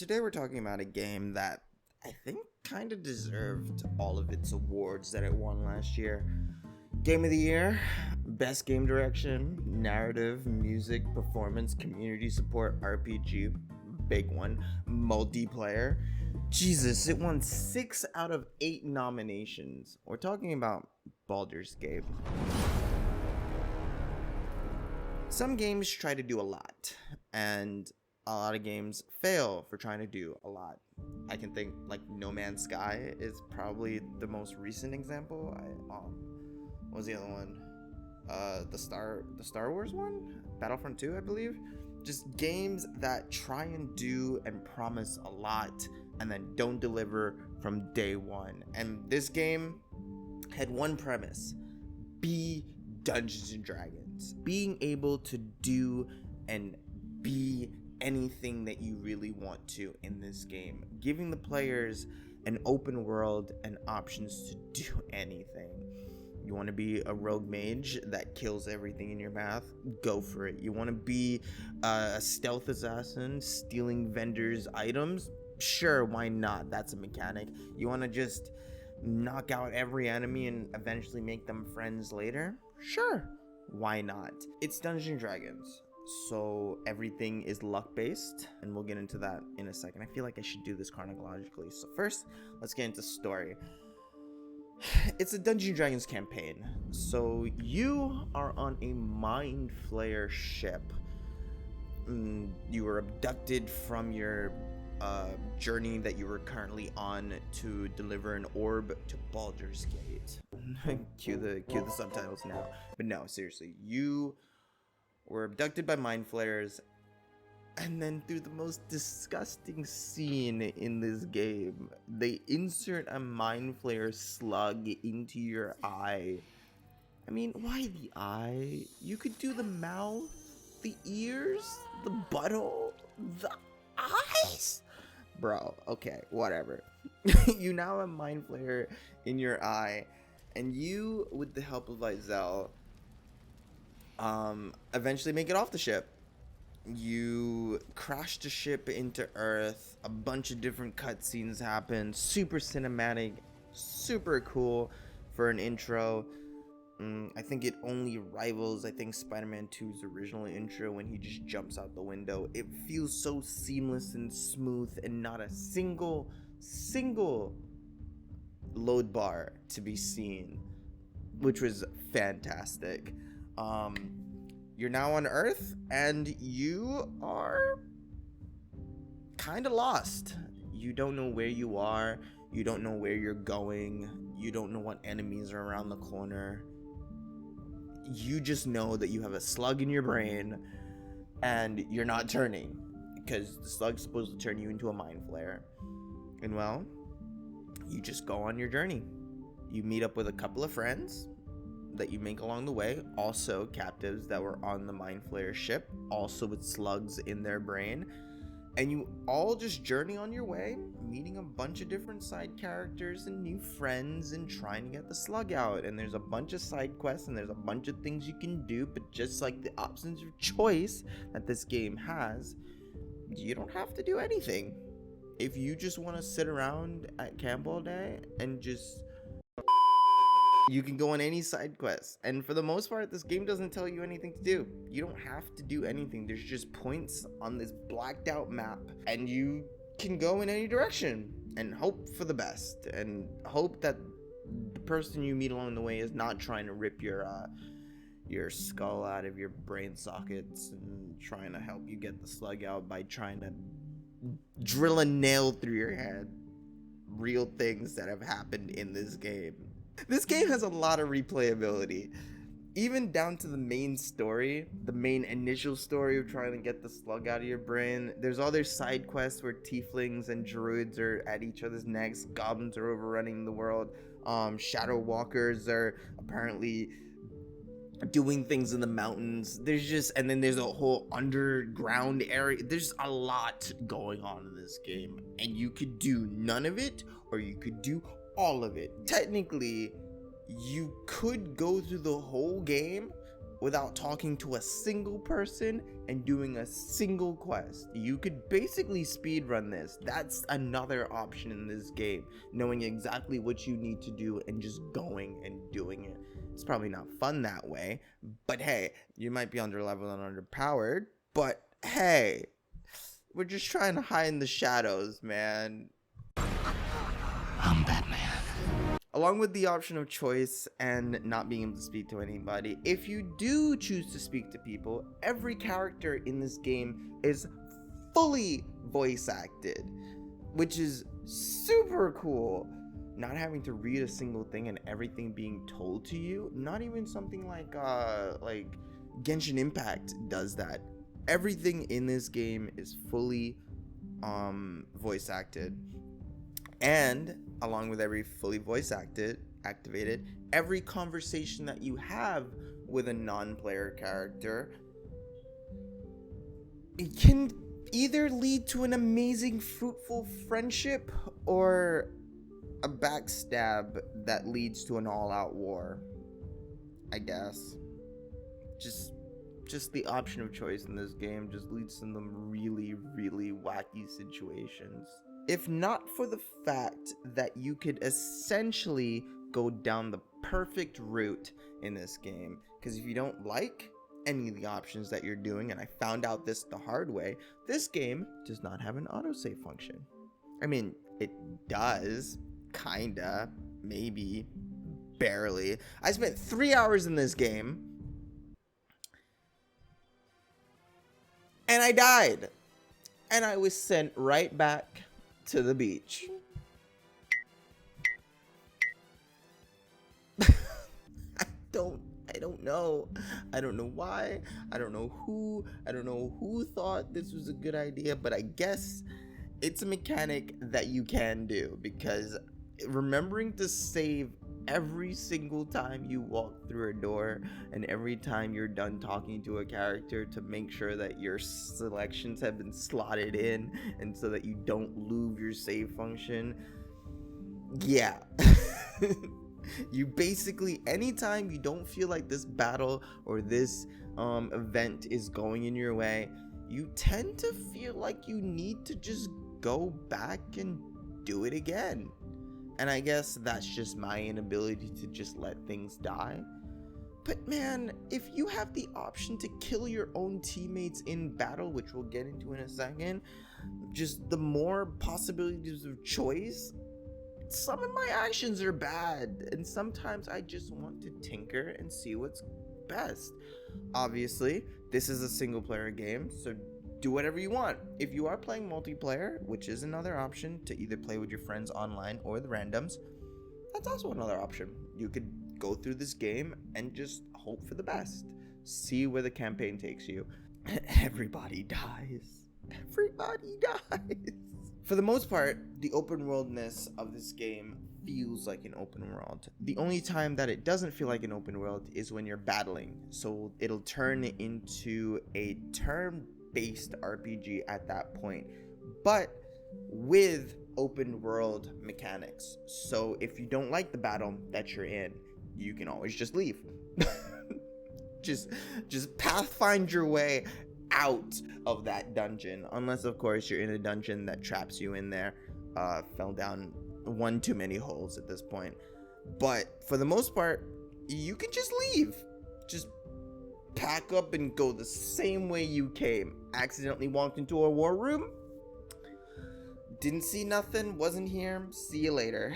Today we're talking about a game that I think kind of deserved all of its awards that it won last year. Game of the Year, Best Game Direction, Narrative, Music, Performance, Community Support, RPG, big one, Multiplayer. Jesus, it won 6 out of 8 nominations. We're talking about Baldur's Gate. Some games try to do a lot, and a lot of games fail for trying to do a lot. I can think like No Man's Sky is probably the most recent example. What was the other one? The Star Wars one, Battlefront 2, I believe. Just games that try and do and promise a lot and then don't deliver from day one. And this game had one premise: be Dungeons and Dragons. Being able to do and be anything that you really want to in this game, giving the players an open world and options to do anything. You want to be a rogue mage that kills everything in your path? Go for it. You want to be a stealth assassin stealing vendors' items? Sure, why not? That's a mechanic. You want to just knock out every enemy and eventually make them friends later? Sure, why not? It's Dungeons and Dragons, so everything is luck based, and we'll get into that in a second. I feel like I should do this chronologically. So first, let's get into story. It's a Dungeons and Dragons campaign. So you are on a mind flayer ship. You were abducted from your journey that you were currently on to deliver an orb to Baldur's Gate. cue the subtitles now. But no, seriously, you were abducted by mind flayers, and then through the most disgusting scene in this game, they insert a mind flayer slug into your eye. I mean, why the eye? You could do the mouth, the ears, the butthole, the eyes. Bro, okay, whatever. You now have a mind flayer in your eye, and you, with the help of Vizel, eventually make it off the ship. You crash the ship into Earth. A bunch of different cutscenes happen. Super cinematic, super cool for an intro. I think it only rivals, Spider-Man 2's original intro when he just jumps out the window. It feels so seamless and smooth, and not a single load bar to be seen, which was fantastic. You're now on Earth, and you are kind of lost. You don't know where you are. You don't know where you're going. You don't know what enemies are around the corner. You just know that you have a slug in your brain, and you're not turning, because the slug's supposed to turn you into a mind flayer. And well, you just go on your journey. You meet up with a couple of friends that you make along the way, also captives that were on the mind flayer ship, also with slugs in their brain, and you all just journey on your way, meeting a bunch of different side characters and new friends and trying to get the slug out. And there's a bunch of side quests and there's a bunch of things you can do, but just like the options of choice that this game has, you don't have to do anything. If you just want to sit around at camp all day and just, you can go on any side quest. And for the most part, this game doesn't tell you anything to do. You don't have to do anything. There's just points on this blacked out map, and you can go in any direction and hope for the best, and hope that the person you meet along the way is not trying to rip your skull out of your brain sockets and trying to help you get the slug out by trying to drill a nail through your head. Real things that have happened in this game. This game has a lot of replayability, even down to the main story, the main initial story of trying to get the slug out of your brain. There's other side quests where tieflings and druids are at each other's necks, goblins are overrunning the world, shadow walkers are apparently doing things in the mountains. And then there's a whole underground area. There's a lot going on in this game, and you could do none of it, or you could do all of it. Technically, you could go through the whole game without talking to a single person and doing a single quest. You could basically speedrun this. That's another option in this game, knowing exactly what you need to do and just going and doing it. It's probably not fun that way, but hey, you might be underleveled and underpowered, but hey, we're just trying to hide in the shadows, man. I'm Batman. Along with the option of choice and not being able to speak to anybody, if you do choose to speak to people, every character in this game is fully voice acted, which is super cool. Not having to read a single thing and everything being told to you. Not even something like Genshin Impact does that. Everything in this game is fully voice acted. And along with every fully voice activated, every conversation that you have with a non-player character, it can either lead to an amazing, fruitful friendship or a backstab that leads to an all-out war, I guess. Just the option of choice in this game just leads to some really, really wacky situations. If not for the fact that you could essentially go down the perfect route in this game, because if you don't like any of the options that you're doing, and I found out this the hard way, this game does not have an autosave function. I mean, it does, kinda, maybe, barely. I spent 3 hours in this game, and I died, and I was sent right back to the beach. I don't know. I don't know why. I don't know who thought this was a good idea, but I guess it's a mechanic that you can do, because remembering to save every single time you walk through a door and every time you're done talking to a character to make sure that your selections have been slotted in and so that you don't lose your save function. Yeah. You basically, anytime you don't feel like this battle or this event is going in your way, you tend to feel like you need to just go back and do it again. And I guess that's just my inability to just let things die. But man, if you have the option to kill your own teammates in battle, which we'll get into in a second, just the more possibilities of choice, some of my actions are bad. And sometimes I just want to tinker and see what's best. Obviously, this is a single player game, so do whatever you want. If you are playing multiplayer, which is another option to either play with your friends online or the randoms, that's also another option. You could go through this game and just hope for the best. See where the campaign takes you. Everybody dies. Everybody dies. For the most part, the open worldness of this game feels like an open world. The only time that it doesn't feel like an open world is when you're battling. So it'll turn into a turn-based RPG at that point, but with open world mechanics. So if you don't like the battle that you're in, you can always just leave. just pathfind your way out of that dungeon, unless of course you're in a dungeon that traps you in there. Fell down one too many holes at this point. But for the most part, you can just leave. Just pack up and go the same way you came. Accidentally walked into a war room, didn't see nothing, wasn't here, see you later.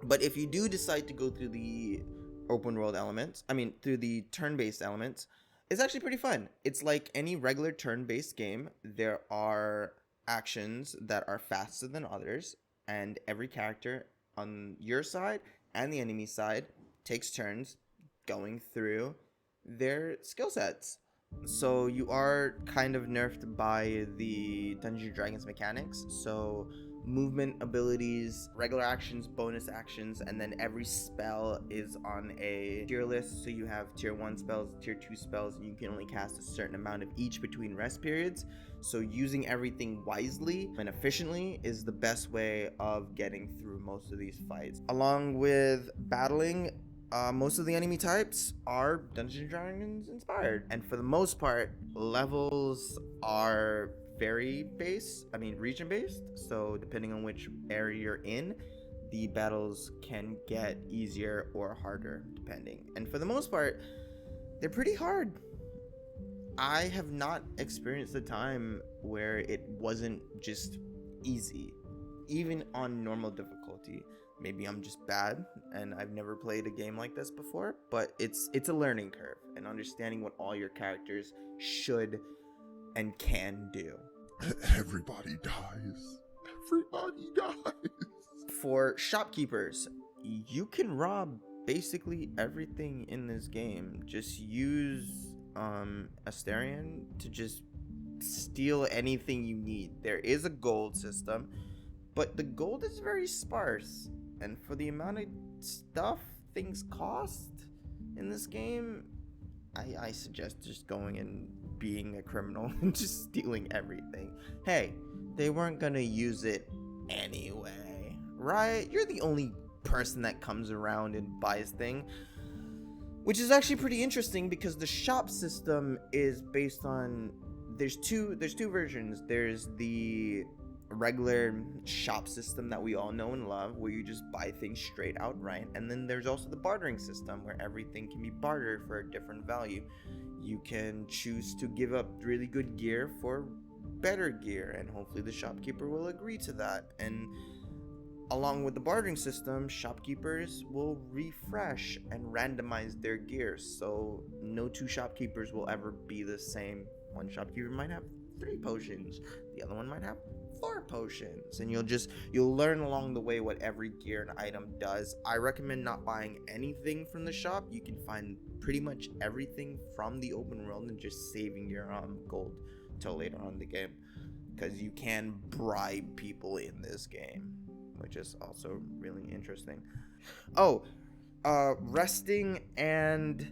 But if you do decide to go through the open world elements, through the turn-based elements, it's actually pretty fun. It's like any regular turn-based game. There are actions that are faster than others, and every character on your side and the enemy side takes turns going through their skill sets. So you are kind of nerfed by the Dungeons & Dragons mechanics. So movement abilities, regular actions, bonus actions, and then every spell is on a tier list. So you have tier 1 spells, tier 2 spells, and you can only cast a certain amount of each between rest periods. So using everything wisely and efficiently is the best way of getting through most of these fights. Along with battling, Most of the enemy types are Dungeons and Dragons inspired, and for the most part, levels are region based. So depending on which area you're in, the battles can get easier or harder depending. And for the most part, they're pretty hard. I have not experienced a time where it wasn't just easy, even on normal difficulty. Maybe I'm just bad and I've never played a game like this before, but it's a learning curve and understanding what all your characters should and can do. Everybody dies. Everybody dies. For shopkeepers, you can rob basically everything in this game. Just use Asterion to just steal anything you need. There is a gold system, but the gold is very sparse, and for the amount of stuff things cost in this game, I suggest just going and being a criminal and just stealing everything. Hey, they weren't gonna use it anyway, right? You're the only person that comes around and buys things, which is actually pretty interesting because the shop system is based on there's two versions. There's the regular shop system that we all know and love, where you just buy things straight outright, and then there's also the bartering system where everything can be bartered for a different value. You can choose to give up really good gear for better gear, and hopefully the shopkeeper will agree to that. And along with the bartering system, shopkeepers will refresh and randomize their gear, so no two shopkeepers will ever be the same. One shopkeeper might have 3 potions, the other one might have 4 potions, and you'll learn along the way what every gear and item does. I recommend not buying anything from the shop. You can find pretty much everything from the open world and just saving your gold till later on in the game, because you can bribe people in this game, which is also really interesting. Oh, resting and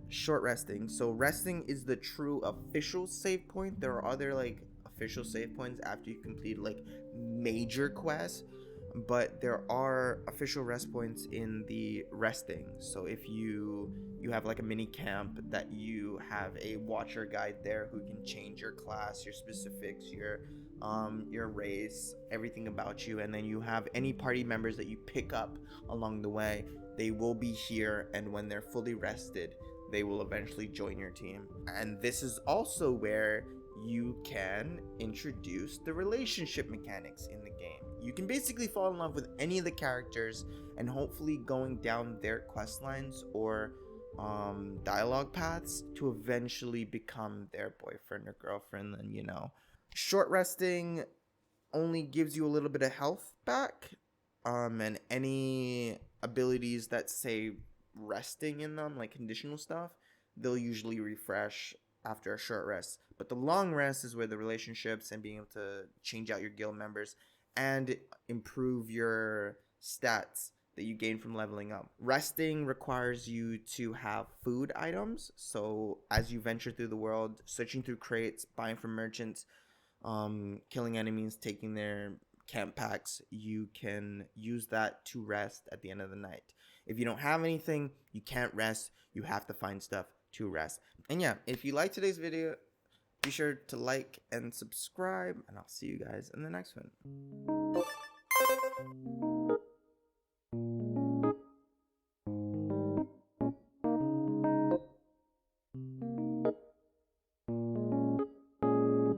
short resting. So resting is the true official save point. There are other like official save points after you complete like major quests, but there are official rest points in the resting. So if you have like a mini camp, that you have a watcher guide there who can change your class, your specifics, your race, everything about you, and then you have any party members that you pick up along the way. They will be here, and when they're fully rested, they will eventually join your team. And this is also where you can introduce the relationship mechanics in the game. You can basically fall in love with any of the characters, and hopefully going down their quest lines or dialogue paths to eventually become their boyfriend or girlfriend. And short resting only gives you a little bit of health back, and any abilities that say resting in them, like conditional stuff, they'll usually refresh after a short rest. But the long rest is where the relationships and being able to change out your guild members and improve your stats that you gain from leveling up. Resting requires you to have food items, so as you venture through the world, searching through crates, buying from merchants, killing enemies, taking their camp packs, you can use that to rest at the end of the night. If you don't have anything, you can't rest. You have to find stuff to rest. And yeah, if you like today's video, be sure to like and subscribe, and I'll see you guys in the next one.